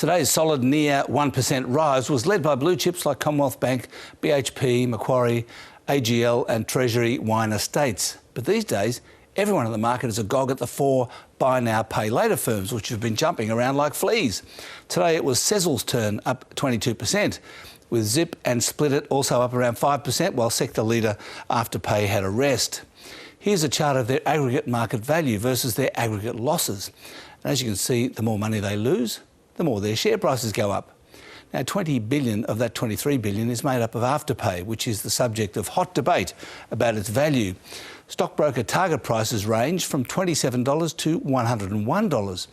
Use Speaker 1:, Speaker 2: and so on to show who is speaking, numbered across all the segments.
Speaker 1: Today's solid near 1% rise was led by blue chips like Commonwealth Bank, BHP, Macquarie, AGL and Treasury Wine Estates. But these days, everyone in the market is agog at the four buy now, pay later firms, which have been jumping around like fleas. Today it was Sezzle's turn, up 22%, with Zip and Split It also up around 5%, while sector leader Afterpay had a rest. Here's a chart of their aggregate market value versus their aggregate losses. And as you can see, the more money they lose, the more their share prices go up. Now, 20 billion of that 23 billion is made up of Afterpay, which is the subject of hot debate about its value. Stockbroker target prices range from $27 to $101.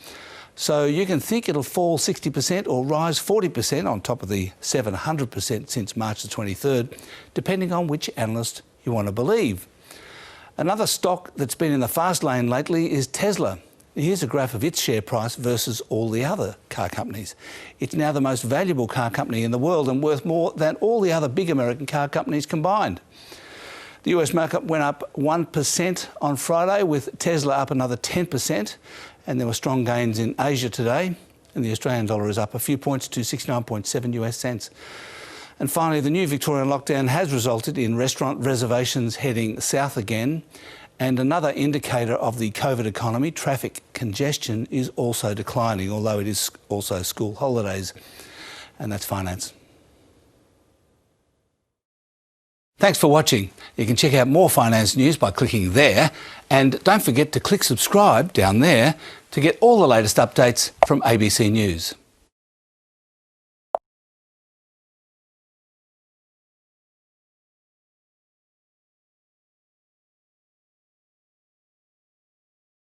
Speaker 1: So you can think it'll fall 60% or rise 40% on top of the 700% since March the 23rd, depending on which analyst you want to believe. Another stock that's been in the fast lane lately is Tesla. Here's a graph of its share price versus all the other car companies. It's now the most valuable car company in the world and worth more than all the other big American car companies combined. The US market went up 1% on Friday, with Tesla up another 10%, and there were strong gains in Asia today, and the Australian dollar is up a few points to 69.7 US cents. And finally, the new Victorian lockdown has resulted in restaurant reservations heading south again, and another indicator of the COVID economy, traffic congestion, is also declining, although it is also school holidays. And that's finance. Thanks for watching. You can check out more finance news by clicking there, and don't forget to click subscribe down there to get all the latest updates from ABC News.